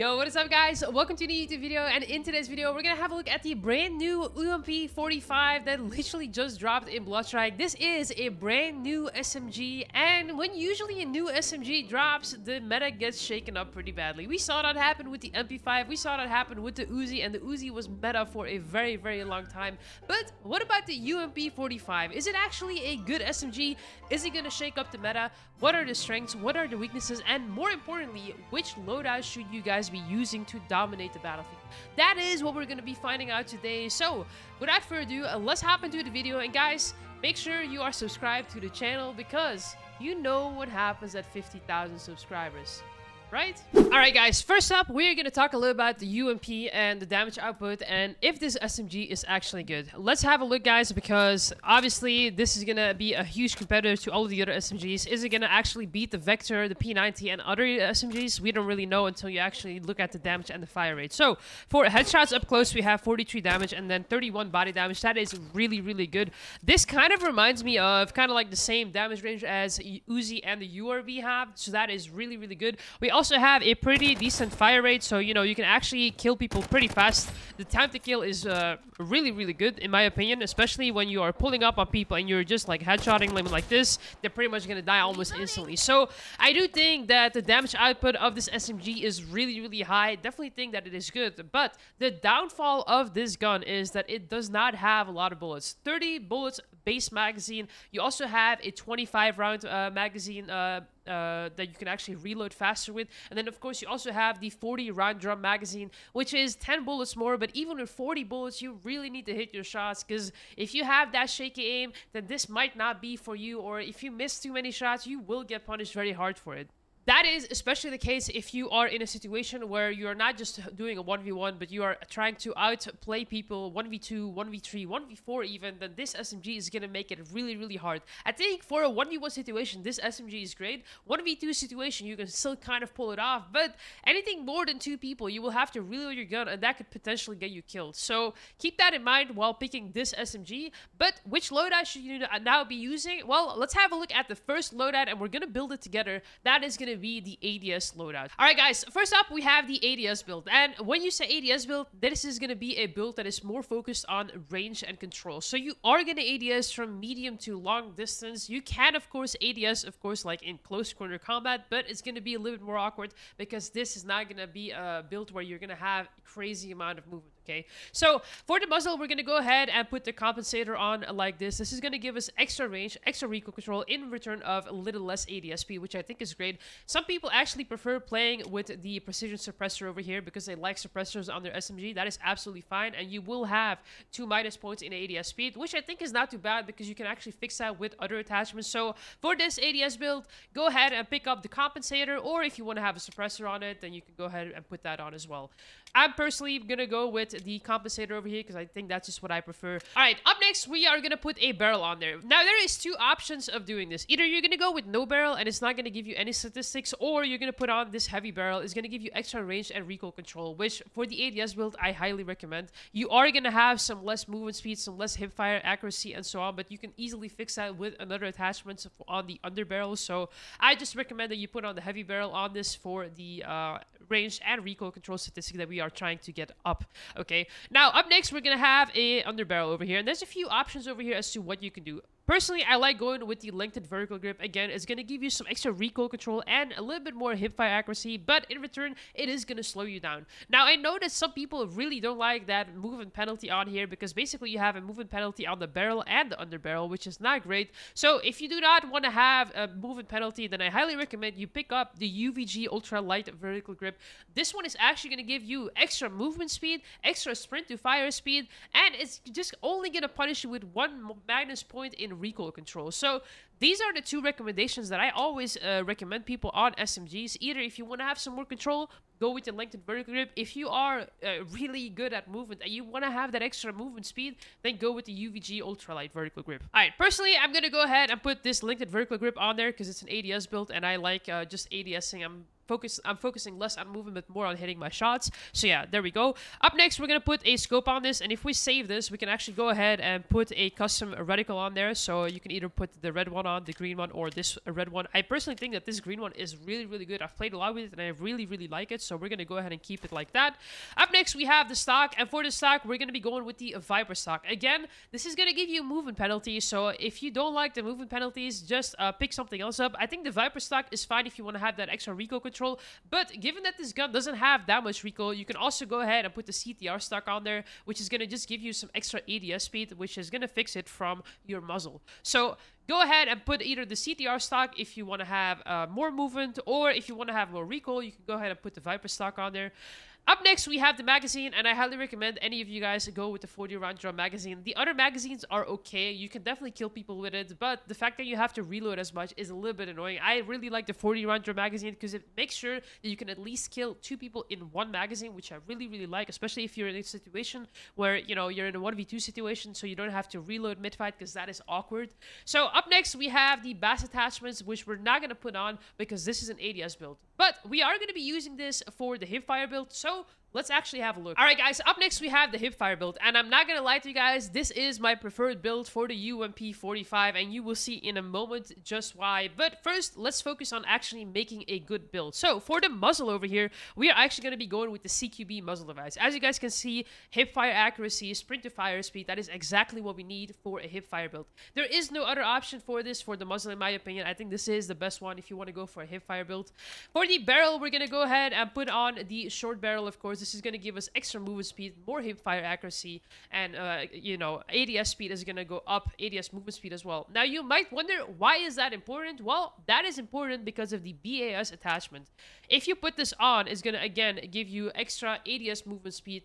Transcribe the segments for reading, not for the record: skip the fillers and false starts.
Yo, what is up guys? Welcome to the YouTube video, and in today's video we're gonna have a look at the brand new UMP45 that literally just dropped in Bloodstrike. This is a brand new SMG, and when usually a new SMG drops, the meta gets shaken up pretty badly. We saw that happen with the MP5, we saw that happen with the Uzi, and the Uzi was meta for a very long time. But what about the UMP45? Is it actually a good SMG? Is it gonna shake up the meta? What are the strengths? What are the weaknesses? And more importantly, which loadouts should you guys be using to dominate the battlefield? That is what we're going to be finding out today. So without further ado, let's hop into the video. And guys, make sure you are subscribed to the channel, because you know what happens at 50,000 subscribers, right? Alright guys, first up we're gonna talk a little about the UMP and the damage output and if this SMG is actually good. Let's have a look guys, because obviously this is gonna be a huge competitor to all of the other SMGs. Is it gonna actually beat the Vector, the P90 and other SMGs? We don't really know until you actually look at the damage and the fire rate. So for headshots up close we have 43 damage and then 31 body damage. That is really good. This kind of reminds me of kind of like the same damage range as Uzi and the URV have, so that is really good. We also have a pretty decent fire rate, so you know you can actually kill people pretty fast. The time to kill is really good in my opinion, especially when you are pulling up on people and you're just like headshotting them like this. They're pretty much gonna die almost instantly. So I do think that the damage output of this SMG is really high. Definitely think that it is good, but the downfall of this gun is that it does not have a lot of bullets. 30 bullets base magazine. You also have a 25 round magazine that you can actually reload faster with, and then of course you also have the 40 round drum magazine, which is 10 bullets more. But even with 40 bullets you really need to hit your shots, because if you have that shaky aim, then this might not be for you, or if you miss too many shots you will get punished very hard for it. That is especially the case if you are in a situation where you are not just doing a 1v1, but you are trying to outplay people 1v2, 1v3, 1v4 even. Then this SMG is going to make it really hard. I think for a 1v1 situation, this SMG is great. 1v2 situation, you can still kind of pull it off. But anything more than 2 people, you will have to reload your gun, and that could potentially get you killed. So keep that in mind while picking this SMG. But which loadout should you now be using? Well, let's have a look at the first loadout, and we're going to build it together. That is going to be the ADS loadout. Alright guys, first up we have the ADS build, and when you say ADS build, this is going to be a build that is more focused on range and control. So you are going to ADS from medium to long distance. You can of course ADS like in close corner combat, but it's going to be a little bit more awkward because this is not going to be a build where you're going to have crazy amount of movement. Okay, so for the muzzle, we're going to go ahead and put the compensator on like this. This is going to give us extra range, extra recoil control in return of a little less ADS speed, which I think is great. Some people actually prefer playing with the precision suppressor over here because they like suppressors on their SMG. That is absolutely fine, and you will have 2 minus points in ADS speed, which I think is not too bad because you can actually fix that with other attachments. So for this ADS build, go ahead and pick up the compensator, or if you want to have a suppressor on it, then you can go ahead and put that on as well. I'm personally going to go with the compensator over here because I think that's just what I prefer. Alright, up next we are going to put a barrel on there. Now there is 2 options of doing this. Either you're going to go with no barrel and it's not going to give you any statistics, or you're going to put on this heavy barrel. It's going to give you extra range and recoil control, which for the ADS build I highly recommend. You are going to have some less movement speed, some less hipfire accuracy and so on, but you can easily fix that with another attachment on the underbarrel. So I just recommend that you put on the heavy barrel on this for the range and recoil control statistic that we are trying to get up. Okay, now up next we're gonna have a underbarrel over here, and there's a few options over here as to what you can do. Personally, I like going with the lengthened vertical grip. Again, it's going to give you some extra recoil control and a little bit more hipfire accuracy, but in return, it is going to slow you down. Now, I know that some people really don't like that movement penalty on here because basically you have a movement penalty on the barrel and the underbarrel, which is not great. So if you do not want to have a movement penalty, then I highly recommend you pick up the UVG Ultra Light Vertical Grip. This one is actually going to give you extra movement speed, extra sprint to fire speed, and it's just only going to punish you with 1 minus point in recoil control. So these are the 2 recommendations that I always recommend people on SMGs. Either if you want to have some more control, go with the lengthened vertical grip. If you are really good at movement and you want to have that extra movement speed, then go with the UVG Ultralight Vertical Grip. Alright, personally, I'm going to go ahead and put this lengthened vertical grip on there because it's an ADS build and I like just ADSing. I'm focusing less on movement but more on hitting my shots. So yeah, there we go. Up next, we're going to put a scope on this, and if we save this, we can actually go ahead and put a custom reticle on there. So you can either put the red one on, the green one, or this red one. I personally think that this green one is really, really good. I've played a lot with it, and I really, really like it. So we're going to go ahead and keep it like that. Up next, we have the stock. And for the stock, we're going to be going with the Viper stock. Again, this is going to give you movement penalties. So if you don't like the movement penalties, just pick something else up. I think the Viper stock is fine if you want to have that extra recoil control. But given that this gun doesn't have that much recoil, you can also go ahead and put the CTR stock on there, which is going to just give you some extra ADS speed, which is going to fix it from your muzzle. So go ahead and put either the CTR stock if you want to have more movement, or if you want to have more recoil, you can go ahead and put the Viper stock on there. Up next, we have the magazine, and I highly recommend any of you guys go with the 40-round drum magazine. The other magazines are okay. You can definitely kill people with it, but the fact that you have to reload as much is a little bit annoying. I really like the 40-round drum magazine because it makes sure that you can at least kill 2 people in one magazine, which I really, really like, especially if you're in a situation where, you know, you're in a 1v2 situation, so you don't have to reload mid-fight because that is awkward. So up next, we have the bass attachments, which we're not going to put on because this is an ADS build. But we are going to be using this for the Hipfire build, so let's actually have a look. Alright guys, up next we have the Hipfire build, and I'm not gonna lie to you guys, this is my preferred build for the UMP45, and you will see in a moment just why. But first, let's focus on actually making a good build. So for the muzzle over here, we are actually gonna be going with the CQB muzzle device. As you guys can see, hipfire accuracy, sprint to fire speed, that is exactly what we need for a hipfire build. There is no other option for this for the muzzle in my opinion. I think this is the best one if you want to go for a hipfire build. For the barrel, we're gonna go ahead and put on the short barrel, of course. This is going to give us extra movement speed, more hipfire accuracy, and you know, ADS speed is going to go up, ADS movement speed as well. Now you might wonder, why is that important? Well, that is important because of the BAS attachment. If you put this on, it's going to again give you extra ADS movement speed,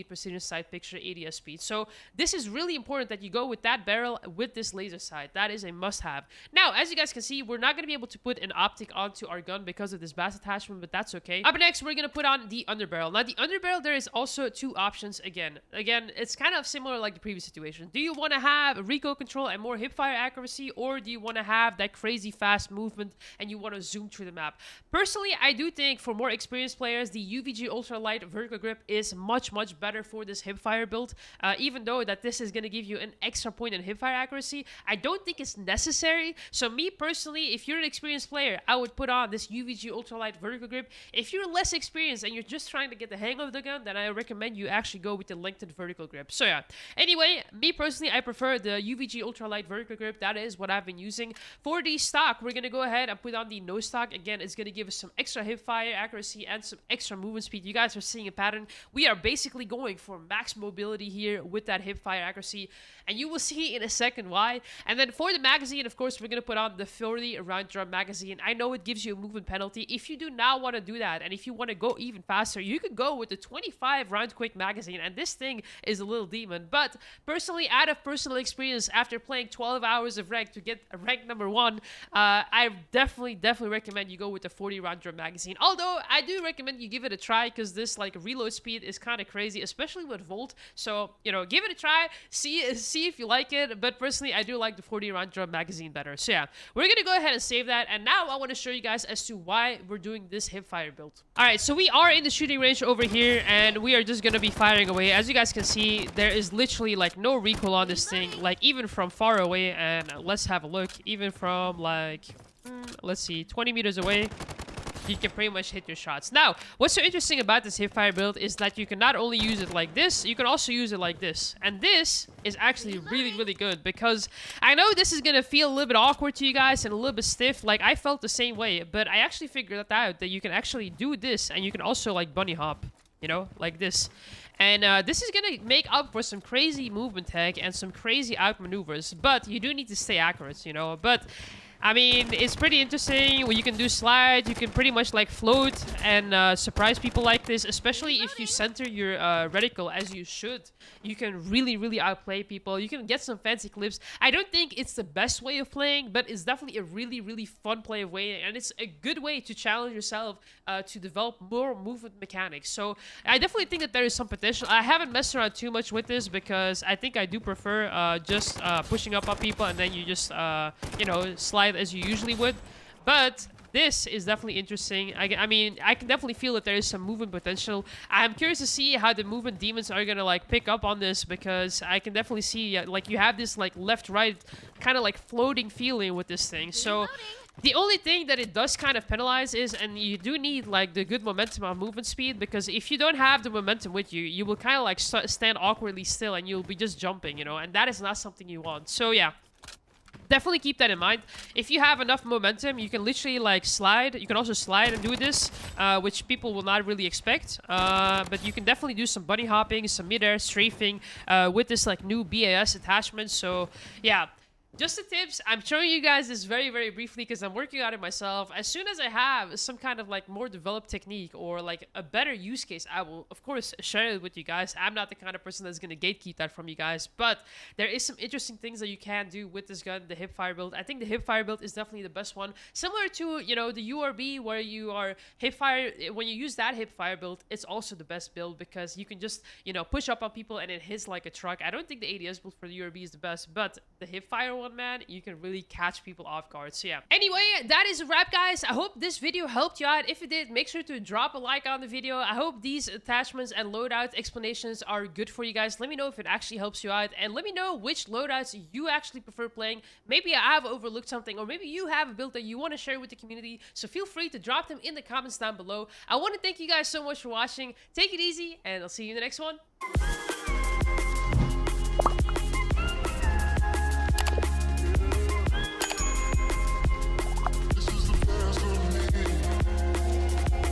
precision sight picture, ADS speed. So this is really important that you go with that barrel with this laser sight. That is a must-have. Now, as you guys can see, we're not going to be able to put an optic onto our gun because of this BAS attachment, but that's okay. Up next, we're going to put on the underbarrel. Now, the underbarrel, there is also 2 options again. Again, it's kind of similar like the previous situation. Do you want to have recoil control and more hipfire accuracy, or do you want to have that crazy fast movement and you want to zoom through the map? Personally, I do think for more experienced players, the UVG ultralight vertical grip is much better for this hipfire build. Even though that this is going to give you an extra point in hipfire accuracy, I don't think it's necessary. So me personally, if you're an experienced player, I would put on this UVG ultralight vertical grip. If you're less experienced and you're just trying to get the hang of the gun, then I recommend you actually go with the lengthened vertical grip. So yeah, anyway, me personally, I prefer the UVG ultralight vertical grip. That is what I've been using. For the stock, we're going to go ahead and put on the no stock. Again, it's going to give us some extra hipfire accuracy and some extra movement speed. You guys are seeing a pattern. We are basically going for max mobility here with that hipfire accuracy, and you will see in a second why. And then for the magazine, of course, we're going to put on the 40-round drum magazine. I know it gives you a movement penalty. If you do not want to do that, and if you want to go even faster, you could go with the 25-round quick magazine, and this thing is a little demon. But personally, out of personal experience, after playing 12 hours of rank to get rank number 1, I definitely recommend you go with the 40-round drum magazine. Although I do recommend you give it a try, because this like reload speed is kind of crazy, especially with Volt. So you know, give it a try, see if you like it. But personally, I do like the 40-round drum magazine better. So yeah, we're gonna go ahead and save that, and now I want to show you guys as to why we're doing this hipfire build. All right, so we are in the shooting range over here, and we are just gonna be firing away. As you guys can see, there is literally like no recoil on this thing, like even from far away. And let's have a look, even from like let's see, 20 meters away, you can pretty much hit your shots. Now, what's so interesting about this hipfire build is that you can not only use it like this, you can also use it like this. And this is actually really good, because I know this is gonna feel a little bit awkward to you guys and a little bit stiff. Like, I felt the same way, but I actually figured that out, that you can actually do this, and you can also like bunny hop, you know, like this. And this is gonna make up for some crazy movement tech and some crazy outmaneuvers, but you do need to stay accurate, you know. But I mean, it's pretty interesting. Well, you can do slide, you can pretty much like float and surprise people like this, especially if you center your reticle as you should. You can really outplay people. You can get some fancy clips. I don't think it's the best way of playing, but it's definitely a really fun play of way, and it's a good way to challenge yourself to develop more movement mechanics. So I definitely think that there is some potential. I haven't messed around too much with this, because I think I do prefer just pushing up on people, and then you just you know, slide as you usually would. But this is definitely interesting. I mean, I can definitely feel that there is some movement potential. I'm curious to see how the movement demons are gonna like pick up on this, because I can definitely see like you have this like left-right kind of like floating feeling with this thing. So the only thing that it does kind of penalize is, and you do need like the good momentum on movement speed, because if you don't have the momentum with you, you will kind of like stand awkwardly still and you'll be just jumping, you know, and that is not something you want. So yeah, definitely keep that in mind. If you have enough momentum, you can literally like slide. You can also slide and do this, which people will not really expect. But you can definitely do some bunny hopping, some mid-air strafing with this like new BAS attachment. So yeah. Just the tips. I'm showing you guys this very, very briefly because I'm working on it myself. As soon as I have some kind of like more developed technique or like a better use case, I will of course share it with you guys. I'm not the kind of person that's going to gatekeep that from you guys, but there is some interesting things that you can do with this gun, the Hipfire build. I think the Hipfire build is definitely the best one. Similar to, you know, the URB, where you are Hipfire, when you use that Hipfire build, it's also the best build because you can just, you know, push up on people and it hits like a truck. I don't think the ADS build for the URB is the best, but the Hipfire one, man, you can really catch people off guard. So yeah, anyway, that is a wrap, guys. I hope this video helped you out. If it did, make sure to drop a like on the video. I hope these attachments and loadout explanations are good for you guys. Let me know if it actually helps you out, and let me know which loadouts you actually prefer playing. Maybe I have overlooked something, or maybe you have a build that you want to share with the community, so feel free to drop them in the comments down below. I want to thank you guys so much for watching. Take it easy, and I'll see you in the next one.